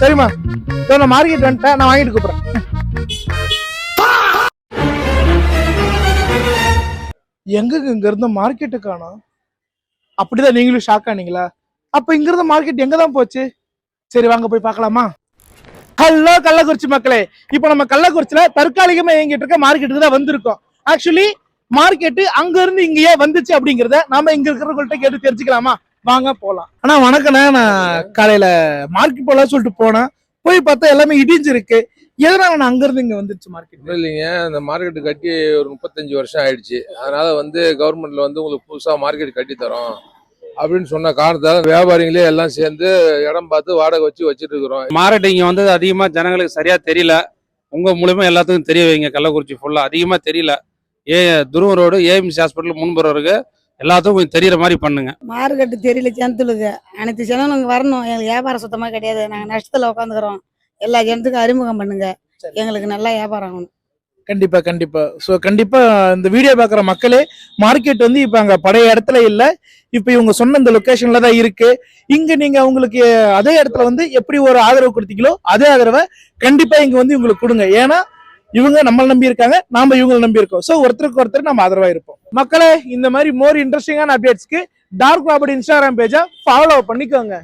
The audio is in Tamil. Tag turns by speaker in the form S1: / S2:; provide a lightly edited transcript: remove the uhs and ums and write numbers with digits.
S1: சரிம்மா, நான் மார்க்கெட் வந்துட்டேன், நான் வாங்கிட்டு கூப்பிடுறேன். எங்க இங்க இருந்த மார்க்கெட்டு காணோம்? அப்படிதான் நீங்களும் ஷாக் ஆனீங்களா? அப்ப இங்க இருந்த மார்க்கெட் எங்க தான் போச்சு? சரி வாங்க போய் பார்க்கலாமா? ஹலோ கள்ளக்குறிச்சி மக்களே, இப்போ நம்ம கள்ளக்குறிச்சியில தற்காலிகமா இயங்கிட்டு இருக்க மார்க்கெட்டுக்கு தான் வந்திருக்கோம். ஆக்சுவலி மார்க்கெட் அங்க இருந்து இங்கேயே வந்துச்சு அப்படிங்கறத நாம இங்க இருக்கிறவங்கள்ட்ட கேட்டு தெரிஞ்சுக்கலாமா? வாங்க போலாம். ஆனா வணக்கண்ணா, நான் காலையில மார்க்கெட் போலாம் சொல்லிட்டு போனேன். போய் பார்த்தா எல்லாமே இடிஞ்சிருக்கு. எதனால நான் அங்க இருந்து இங்க வந்துச்சு மார்க்கெட்?
S2: இல்லைங்க, அந்த மார்க்கெட் கட்டி ஒரு 35 வருஷம் ஆயிடுச்சு. அதனால கவர்மெண்ட்ல உங்களுக்கு புதுசா மார்க்கெட் கட்டி தரோம் அப்படின்னு சொன்ன காரணத்தால வியாபாரிகளே எல்லாம் சேர்ந்து இடம் பார்த்து வாடகை வச்சுட்டு இருக்கிறோம்.
S3: மார்க்கெட் இங்க வந்து அதிகமா ஜனங்களுக்கு சரியா தெரியல. உங்க மூலமா எல்லாத்துக்கும் தெரிய வைங்க. கள்ளக்குறிச்சி ஃபுல்லா அதிகமா தெரியல. துருவம் ரோடு ஏஎம்சி ஹாஸ்பிட்டல் முன்புறவருக்கு எல்லாத்துக்கும் கொஞ்சம் தெரியற மாதிரி பண்ணுங்க.
S4: மார்க்கெட்டு தெரியல, ஜனத்துக்கு அனைத்து ஜனங்களும் வரணும். எங்களுக்கு வியாபாரம் சுத்தமா கிடையாது. நாங்க நஷ்டத்துல உட்காந்துக்கிறோம். எல்லா ஜனத்துக்கும் அறிமுகம் பண்ணுங்க, எங்களுக்கு நல்லா வியாபாரம் ஆகணும்.
S1: கண்டிப்பா கண்டிப்பா. ஸோ கண்டிப்பா இந்த வீடியோ பார்க்குற மக்களே, மார்க்கெட் வந்து இப்போ அங்கே பழைய இடத்துல இல்லை. இப்போ இவங்க சொன்ன இந்த லொக்கேஷன்ல தான் இருக்கு. இங்க நீங்க உங்களுக்கு அதே இடத்துல வந்து எப்படி ஒரு ஆதரவு கொடுத்தீங்களோ அதே ஆதரவை கண்டிப்பா இங்க வந்து இவங்களுக்கு கொடுங்க. ஏன்னா இவங்க நம்மளை நம்பி இருக்காங்க, நாம இவங்களை நம்பி இருக்கோம். ஸோ ஒருத்தருக்கு ஒருத்தர் நம்ம ஆதரவா இருப்போம். மக்களே, இந்த மாதிரி மோர் இன்ட்ரெஸ்டிங்கான அப்டேட்ஸ்க்கு டார்க் ப்ராப்பர்ட்டி இன்ஸ்டாகிராம் பேஜை ஃபாலோ பண்ணிக்கோங்க.